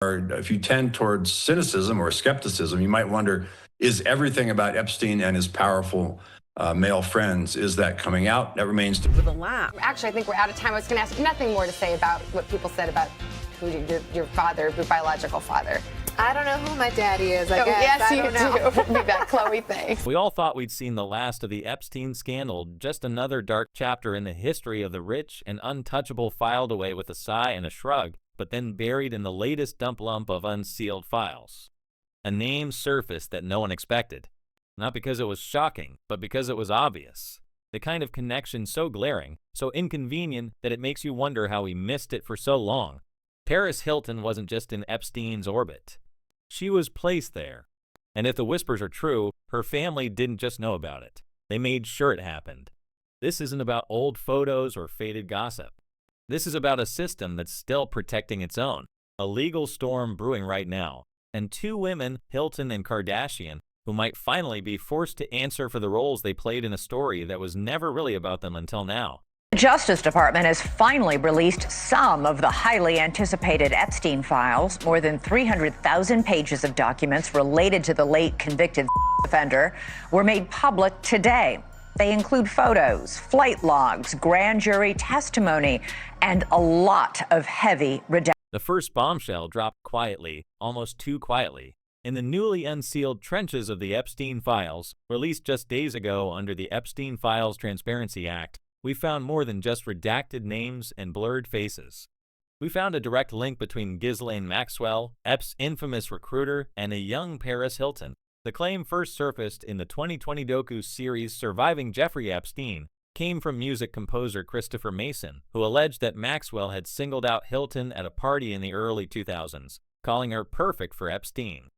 Or if you tend towards cynicism or skepticism, you might wonder, is everything about Epstein and his powerful male friends, is that coming out? That remains to be. With a laugh. Actually, I think we're out of time. I was going to ask nothing more to say about what people said about your father, your biological father. I don't know who my daddy is, I guess. Yes, I you don't know. do. Be back, Chloe, thanks. We all thought we'd seen the last of the Epstein scandal, just another dark chapter in the history of the rich and untouchable, filed away with a sigh and a shrug, but then buried in the latest dump lump of unsealed files. A name surfaced that no one expected. Not because it was shocking, but because it was obvious. The kind of connection so glaring, so inconvenient, that it makes you wonder how we missed it for so long. Paris Hilton wasn't just in Epstein's orbit. She was placed there. And if the whispers are true, her family didn't just know about it. They made sure it happened. This isn't about old photos or faded gossip. This is about a system that's still protecting its own. A legal storm brewing right now. And two women, Hilton and Kardashian, who might finally be forced to answer for the roles they played in a story that was never really about them until now. The Justice Department has finally released some of the highly anticipated Epstein files. More than 300,000 pages of documents related to the late convicted offender were made public today. They include photos, flight logs, grand jury testimony, and a lot of heavy redactions. The first bombshell dropped quietly, almost too quietly, in the newly unsealed trenches of the Epstein files, released just days ago under the Epstein Files Transparency Act. We found more than just redacted names and blurred faces. We found a direct link between Ghislaine Maxwell, Epps' infamous recruiter, and a young Paris Hilton. The claim first surfaced in the 2020 docu series Surviving Jeffrey Epstein, came from music composer Christopher Mason, who alleged that Maxwell had singled out Hilton at a party in the early 2000s, calling her perfect for Epstein.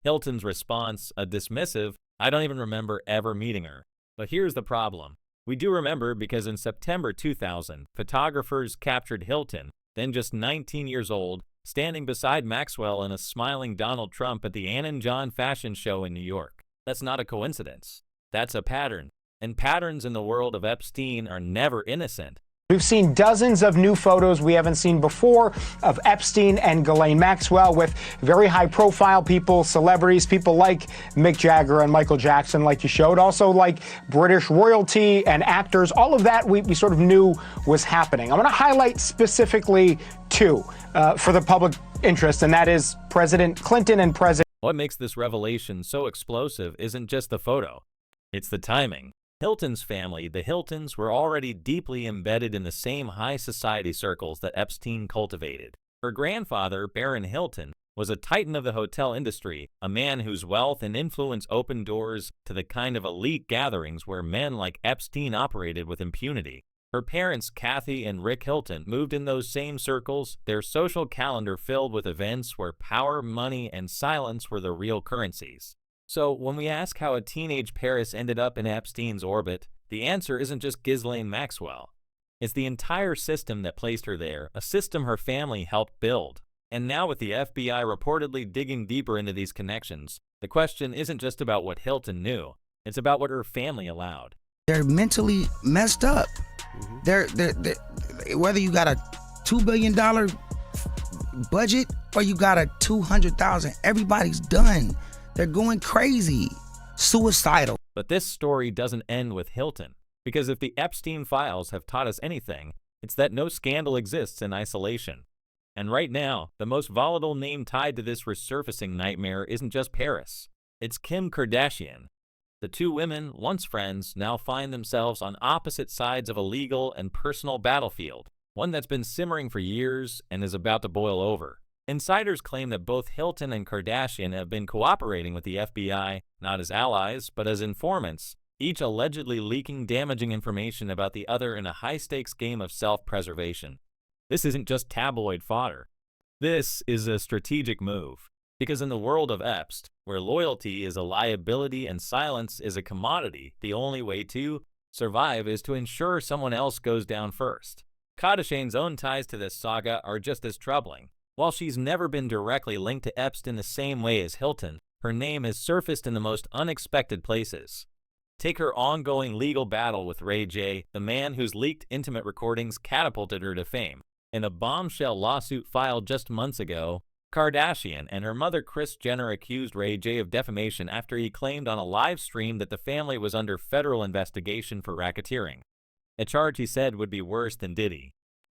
Hilton's response, a dismissive, "I don't even remember ever meeting her." But here's the problem. We do remember because in September 2000, photographers captured Hilton, then just 19 years old, standing beside Maxwell and a smiling Donald Trump at the Ann and John fashion show in New York. That's not a coincidence. That's a pattern. And patterns in the world of Epstein are never innocent. We've seen dozens of new photos we haven't seen before of Epstein and Ghislaine Maxwell with very high-profile people, celebrities, people like Mick Jagger and Michael Jackson, like you showed, also like British royalty and actors. All of that we sort of knew was happening. I want to highlight specifically two for the public interest, and that is President Clinton and President. What makes this revelation so explosive isn't just the photo. It's the timing. Hilton's family, the Hiltons, were already deeply embedded in the same high society circles that Epstein cultivated. Her grandfather, Baron Hilton, was a titan of the hotel industry, a man whose wealth and influence opened doors to the kind of elite gatherings where men like Epstein operated with impunity. Her parents, Kathy and Rick Hilton, moved in those same circles, their social calendar filled with events where power, money, and silence were the real currencies. So when we ask how a teenage Paris ended up in Epstein's orbit, the answer isn't just Ghislaine Maxwell. It's the entire system that placed her there, a system her family helped build. And now with the FBI reportedly digging deeper into these connections, the question isn't just about what Hilton knew, it's about what her family allowed. They're mentally messed up. They're whether you got a $2 billion budget or you got a $200,000, everybody's done. They're going crazy, suicidal. But this story doesn't end with Hilton, because if the Epstein files have taught us anything, it's that no scandal exists in isolation. And right now, the most volatile name tied to this resurfacing nightmare isn't just Paris, it's Kim Kardashian. The two women, once friends, now find themselves on opposite sides of a legal and personal battlefield, one that's been simmering for years and is about to boil over. Insiders claim that both Hilton and Kardashian have been cooperating with the FBI, not as allies, but as informants, each allegedly leaking damaging information about the other in a high-stakes game of self-preservation. This isn't just tabloid fodder. This is a strategic move. Because in the world of Epstein, where loyalty is a liability and silence is a commodity, the only way to survive is to ensure someone else goes down first. Kardashian's own ties to this saga are just as troubling. While she's never been directly linked to Epstein the same way as Hilton, her name has surfaced in the most unexpected places. Take her ongoing legal battle with Ray J, the man whose leaked intimate recordings catapulted her to fame. In a bombshell lawsuit filed just months ago, Kardashian and her mother Kris Jenner accused Ray J of defamation after he claimed on a live stream that the family was under federal investigation for racketeering, a charge he said would be worse than Diddy.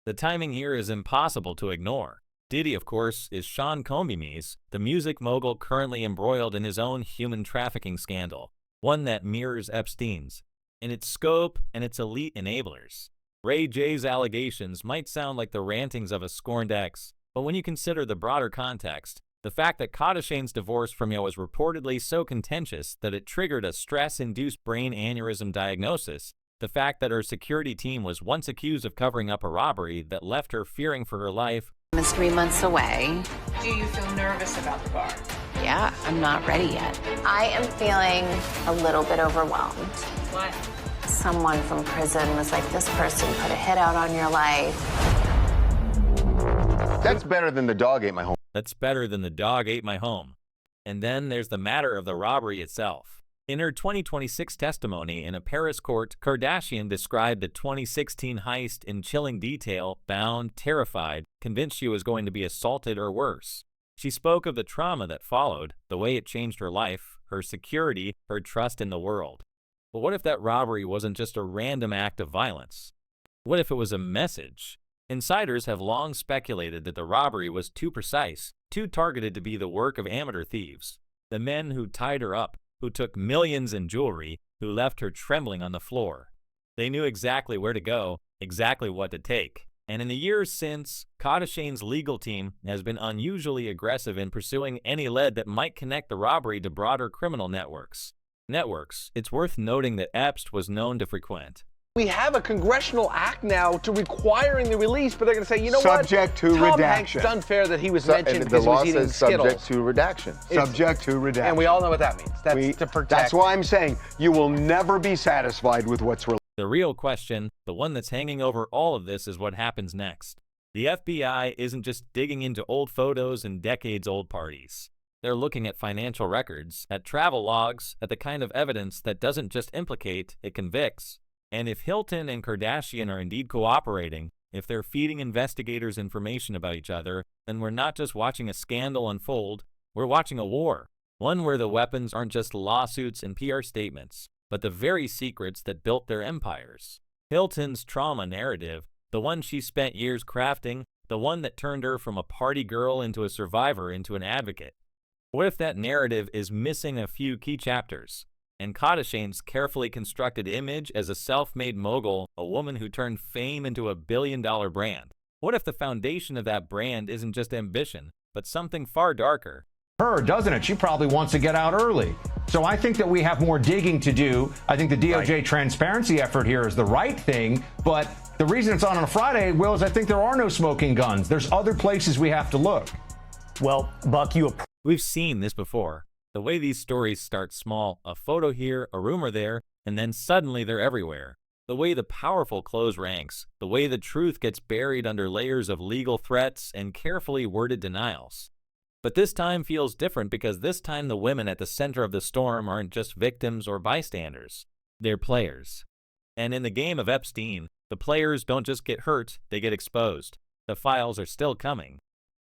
The timing here is impossible to ignore. Diddy, of course, is Sean Combs, the music mogul currently embroiled in his own human trafficking scandal, one that mirrors Epstein's, in its scope and its elite enablers. Ray J's allegations might sound like the rantings of a scorned ex, but when you consider the broader context, the fact that Kardashian's divorce from Yo was reportedly so contentious that it triggered a stress-induced brain aneurysm diagnosis, the fact that her security team was once accused of covering up a robbery that left her fearing for her life. Is 3 months away. Do you feel nervous about the bar? Yeah, I'm not ready yet. I am feeling a little bit overwhelmed. What? Someone from prison was like, this person put a hit out on your life. That's better than the dog ate my home. That's better than the dog ate my home. And then there's the matter of the robbery itself. In her 2026 testimony in a Paris court, Kardashian described the 2016 heist in chilling detail, bound, terrified, convinced she was going to be assaulted or worse. She spoke of the trauma that followed, the way it changed her life, her security, her trust in the world. But what if that robbery wasn't just a random act of violence? What if it was a message? Insiders have long speculated that the robbery was too precise, too targeted to be the work of amateur thieves. The men who tied her up, who took millions in jewelry, who left her trembling on the floor. They knew exactly where to go, exactly what to take. And in the years since, Kardashian's legal team has been unusually aggressive in pursuing any lead that might connect the robbery to broader criminal networks. It's worth noting that Epstein was known to frequent. We have a congressional act now to requiring the release, but they're going to say, you know what? Subject to Tom redaction. Hanks, it's unfair that he was mentioned The because he law was eating says Skittles. subject to redaction. Subject to redaction. And we all know what that means. That's to protect. That's why I'm saying you will never be satisfied with what's released. The real question, the one that's hanging over all of this, is what happens next. The FBI isn't just digging into old photos and decades-old parties. They're looking at financial records, at travel logs, at the kind of evidence that doesn't just implicate, it convicts. And if Hilton and Kardashian are indeed cooperating, if they're feeding investigators information about each other, then we're not just watching a scandal unfold, we're watching a war. One where the weapons aren't just lawsuits and PR statements, but the very secrets that built their empires. Hilton's trauma narrative, the one she spent years crafting, the one that turned her from a party girl into a survivor into an advocate. What if that narrative is missing a few key chapters? And Kardashian's carefully constructed image as a self-made mogul, a woman who turned fame into a billion-dollar brand. What if the foundation of that brand isn't just ambition, but something far darker? Her, doesn't it? She probably wants to get out early. So I think that we have more digging to do. I think the DOJ transparency effort here is the right thing, but the reason it's on a Friday, Will, is I think there are no smoking guns. There's other places we have to look. Well, Buck, We've seen this before. The way these stories start small, a photo here, a rumor there, and then suddenly they're everywhere. The way the powerful close ranks, the way the truth gets buried under layers of legal threats and carefully worded denials. But this time feels different because this time the women at the center of the storm aren't just victims or bystanders. They're players. And in the game of Epstein, the players don't just get hurt, they get exposed. The files are still coming.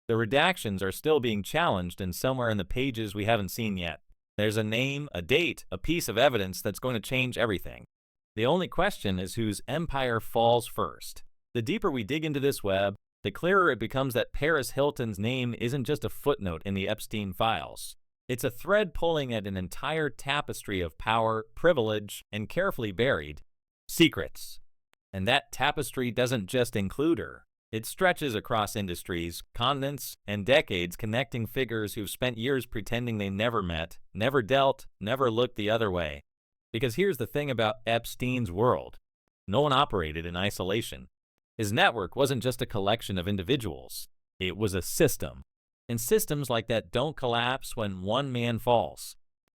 The redactions are still being challenged, and somewhere in the pages we haven't seen yet, there's a name, a date, a piece of evidence that's going to change everything. The only question is whose empire falls first. The deeper we dig into this web, the clearer it becomes that Paris Hilton's name isn't just a footnote in the Epstein files. It's a thread pulling at an entire tapestry of power, privilege, and carefully buried secrets. And that tapestry doesn't just include her. It stretches across industries, continents, and decades, connecting figures who've spent years pretending they never met, never dealt, never looked the other way. Because here's the thing about Epstein's world. No one operated in isolation. His network wasn't just a collection of individuals. It was a system. And systems like that don't collapse when one man falls.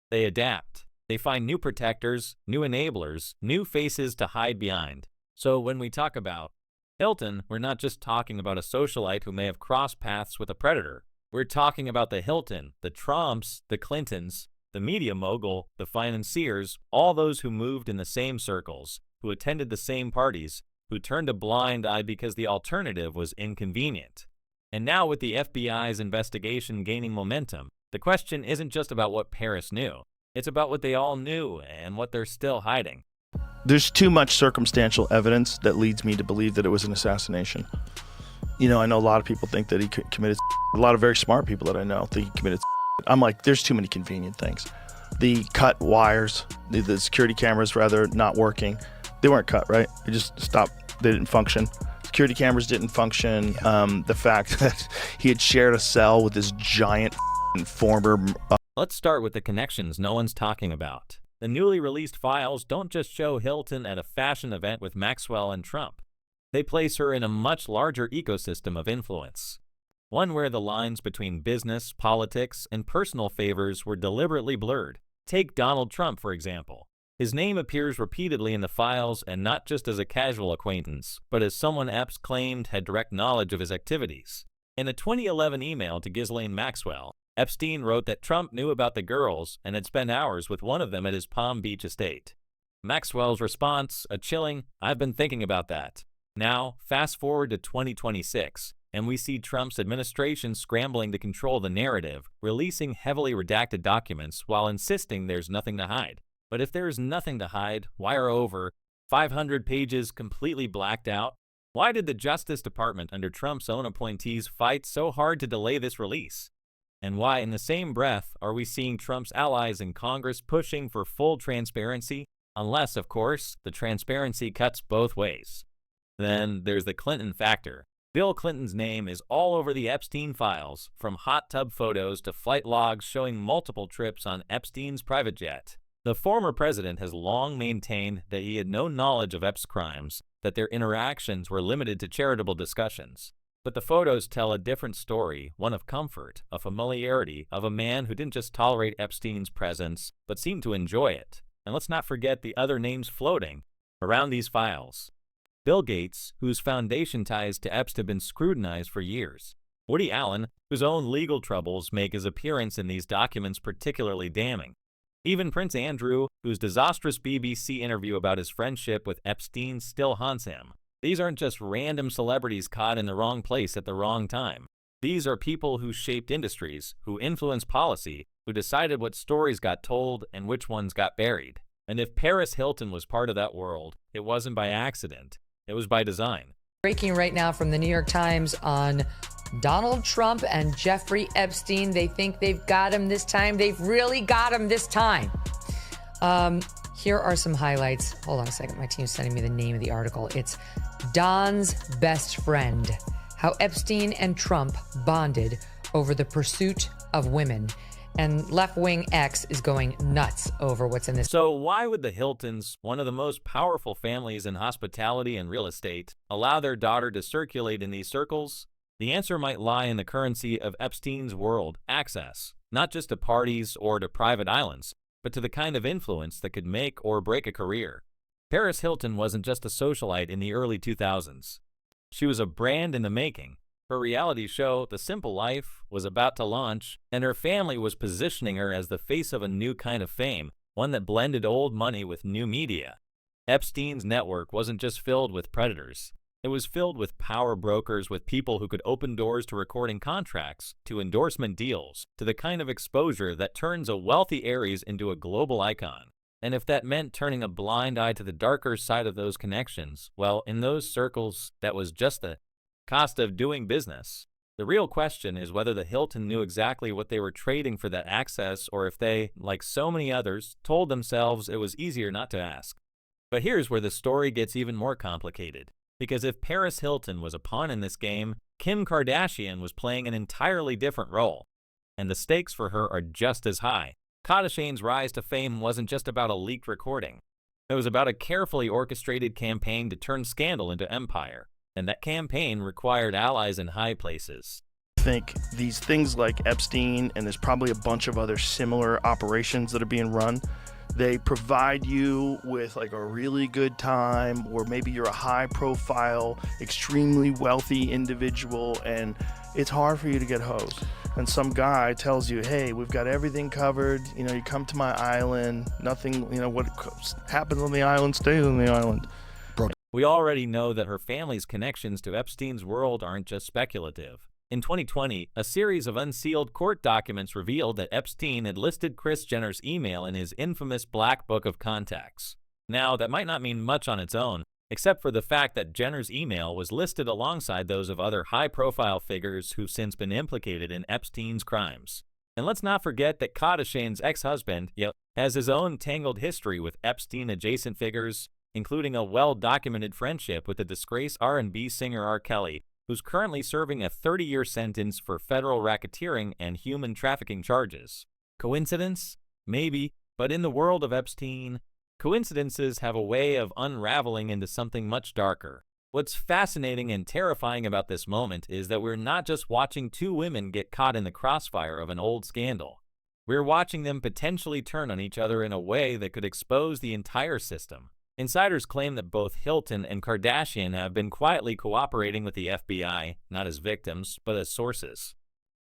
They adapt. They find new protectors, new enablers, new faces to hide behind. So when we talk about Hilton, we're not just talking about a socialite who may have crossed paths with a predator. We're talking about the Hilton, the Trumps, the Clintons, the media mogul, the financiers, all those who moved in the same circles, who attended the same parties, who turned a blind eye because the alternative was inconvenient. And now with the FBI's investigation gaining momentum, the question isn't just about what Paris knew. It's about what they all knew and what they're still hiding. There's too much circumstantial evidence that leads me to believe that it was an assassination. You know, I know a lot of people think that he committed. A lot of very smart people that I know think he committed. I'm like, there's too many convenient things. The cut wires, the security cameras rather not working. They weren't cut, right? They just stopped. They didn't function. Security cameras didn't function. The fact that he had shared a cell with this giant former. Let's start with the connections no one's talking about. The newly released files don't just show Hilton at a fashion event with Maxwell and Trump. They place her in a much larger ecosystem of influence. One where the lines between business, politics, and personal favors were deliberately blurred. Take Donald Trump, for example. His name appears repeatedly in the files, and not just as a casual acquaintance, but as someone Epps claimed had direct knowledge of his activities. In a 2011 email to Ghislaine Maxwell, Epstein wrote that Trump knew about the girls and had spent hours with one of them at his Palm Beach estate. Maxwell's response, a chilling, "I've been thinking about that." Now, fast forward to 2026, and we see Trump's administration scrambling to control the narrative, releasing heavily redacted documents while insisting there's nothing to hide. But if there's nothing to hide, why are over 500 pages completely blacked out? Why did the Justice Department under Trump's own appointees fight so hard to delay this release? And why, in the same breath, are we seeing Trump's allies in Congress pushing for full transparency? Unless, of course, the transparency cuts both ways. Then there's the Clinton factor. Bill Clinton's name is all over the Epstein files, from hot tub photos to flight logs showing multiple trips on Epstein's private jet. The former president has long maintained that he had no knowledge of Epps' crimes, that their interactions were limited to charitable discussions. But the photos tell a different story, one of comfort, a familiarity, of a man who didn't just tolerate Epstein's presence, but seemed to enjoy it. And let's not forget the other names floating around these files. Bill Gates, whose foundation ties to Epps have been scrutinized for years. Woody Allen, whose own legal troubles make his appearance in these documents particularly damning. Even Prince Andrew, whose disastrous BBC interview about his friendship with Epstein still haunts him. These aren't just random celebrities caught in the wrong place at the wrong time. These are people who shaped industries, who influenced policy, who decided what stories got told and which ones got buried. And if Paris Hilton was part of that world, it wasn't by accident. It was by design. Breaking right now from the New York Times on Donald Trump and Jeffrey Epstein. They think they've got him this time. They've really got him this time. Here are some highlights. Hold on a second. My team's sending me the name of the article. It's Don's Best Friend: How Epstein and Trump Bonded Over the Pursuit of Women. And left-wing X is going nuts over what's in this. So why would the Hiltons, one of the most powerful families in hospitality and real estate, allow their daughter to circulate in these circles? The answer might lie in the currency of Epstein's world, access, not just to parties or to private islands, but to the kind of influence that could make or break a career. Paris Hilton wasn't just a socialite in the early 2000s. She was a brand in the making. Her reality show, The Simple Life, was about to launch, and her family was positioning her as the face of a new kind of fame, one that blended old money with new media. Epstein's network wasn't just filled with predators. It was filled with power brokers, with people who could open doors to recording contracts, to endorsement deals, to the kind of exposure that turns a wealthy Aries into a global icon. And if that meant turning a blind eye to the darker side of those connections, well, in those circles, that was just the cost of doing business. The real question is whether the Hilton knew exactly what they were trading for that access, or if they, like so many others, told themselves it was easier not to ask. But here's where the story gets even more complicated. Because if Paris Hilton was a pawn in this game, Kim Kardashian was playing an entirely different role. And the stakes for her are just as high. Kardashian's rise to fame wasn't just about a leaked recording. It was about a carefully orchestrated campaign to turn scandal into empire. And that campaign required allies in high places. I think these things like Epstein, and there's probably a bunch of other similar operations that are being run, they provide you with like a really good time, or maybe you're a high profile, extremely wealthy individual, and it's hard for you to get hosed. And some guy tells you, hey, we've got everything covered. You know, you come to my island, nothing, you know, what happens on the island stays on the island. We already know that her family's connections to Epstein's world aren't just speculative. In 2020, a series of unsealed court documents revealed that Epstein had listed Kris Jenner's email in his infamous Black Book of Contacts. Now, that might not mean much on its own, except for the fact that Jenner's email was listed alongside those of other high-profile figures who've since been implicated in Epstein's crimes. And let's not forget that Kardashian's ex-husband has his own tangled history with Epstein-adjacent figures, including a well-documented friendship with the disgraced R&B singer R. Kelly, who's currently serving a 30-year sentence for federal racketeering and human trafficking charges. Coincidence? Maybe, but in the world of Epstein, coincidences have a way of unraveling into something much darker. What's fascinating and terrifying about this moment is that we're not just watching two women get caught in the crossfire of an old scandal. We're watching them potentially turn on each other in a way that could expose the entire system. Insiders claim that both Hilton and Kardashian have been quietly cooperating with the FBI, not as victims, but as sources.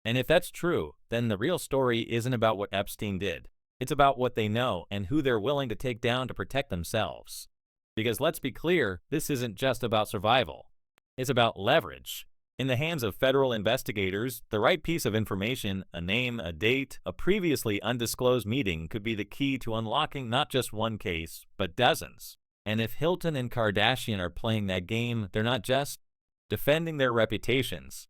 And if that's true, then the real story isn't about what Epstein did. It's about what they know and who they're willing to take down to protect themselves. Because let's be clear, this isn't just about survival. It's about leverage. In the hands of federal investigators, the right piece of information, a name, a date, a previously undisclosed meeting could be the key to unlocking not just one case, but dozens. And if Hilton and Kardashian are playing that game, they're not just defending their reputations.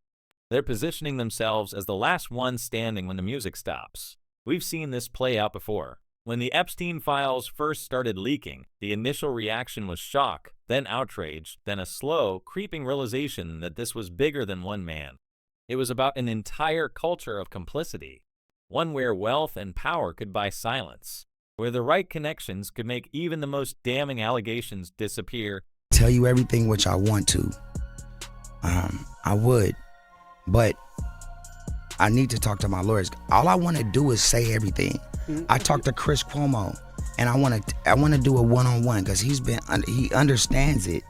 They're positioning themselves as the last one standing when the music stops. We've seen this play out before. When the Epstein files first started leaking, the initial reaction was shock, then outrage, then a slow, creeping realization that this was bigger than one man. It was about an entire culture of complicity, one where wealth and power could buy silence, where the right connections could make even the most damning allegations disappear. Tell you everything which I want to. I would, but I need to talk to my lawyers. All I want to do is say everything. I talked to Chris Cuomo, and I want to do a one-on-one because he understands it.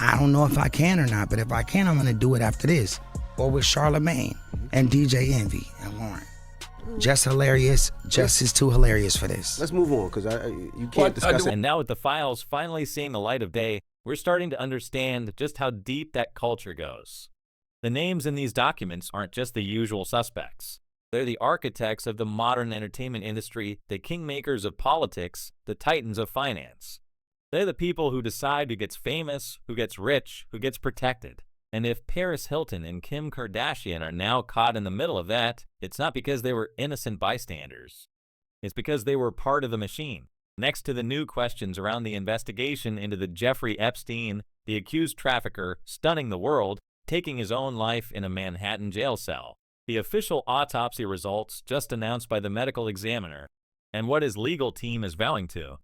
I don't know if I can or not, but if I can, I'm going to do it after this, or with Charlamagne and DJ Envy and Lauren. Just hilarious. Just is too hilarious for this. Let's move on because you can't discuss it. And now with the files finally seeing the light of day, we're starting to understand just how deep that culture goes. The names in these documents aren't just the usual suspects. They're the architects of the modern entertainment industry, the kingmakers of politics, the titans of finance. They're the people who decide who gets famous, who gets rich, who gets protected. And if Paris Hilton and Kim Kardashian are now caught in the middle of that, it's not because they were innocent bystanders. It's because they were part of the machine. Next to the new questions around the investigation into the Jeffrey Epstein, the accused trafficker, stunning the world, taking his own life in a Manhattan jail cell, the official autopsy results just announced by the medical examiner, and what his legal team is vowing to.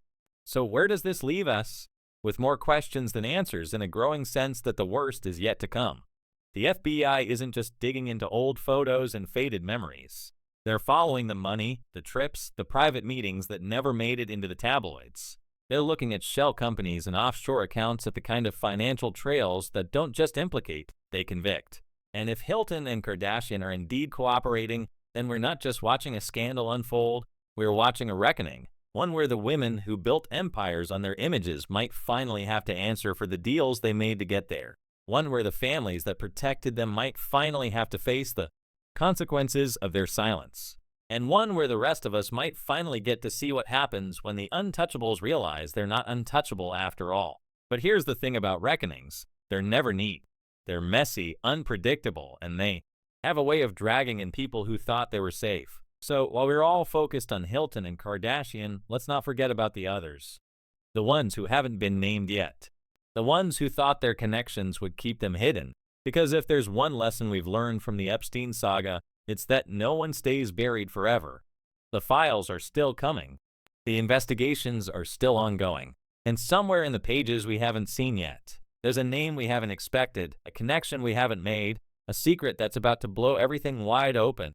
So where does this leave us? With more questions than answers and a growing sense that the worst is yet to come. The FBI isn't just digging into old photos and faded memories. They're following the money, the trips, the private meetings that never made it into the tabloids. They're looking at shell companies and offshore accounts at the kind of financial trails that don't just implicate, they convict. And if Hilton and Kardashian are indeed cooperating, then we're not just watching a scandal unfold, we're watching a reckoning. One where the women who built empires on their images might finally have to answer for the deals they made to get there. One where the families that protected them might finally have to face the consequences of their silence. And one where the rest of us might finally get to see what happens when the untouchables realize they're not untouchable after all. But here's the thing about reckonings. They're never neat. They're messy, unpredictable, and they have a way of dragging in people who thought they were safe. So while we're all focused on Hilton and Kardashian, let's not forget about the others. The ones who haven't been named yet. The ones who thought their connections would keep them hidden. Because if there's one lesson we've learned from the Epstein saga, it's that no one stays buried forever. The files are still coming. The investigations are still ongoing. And somewhere in the pages we haven't seen yet, there's a name we haven't expected, a connection we haven't made, a secret that's about to blow everything wide open.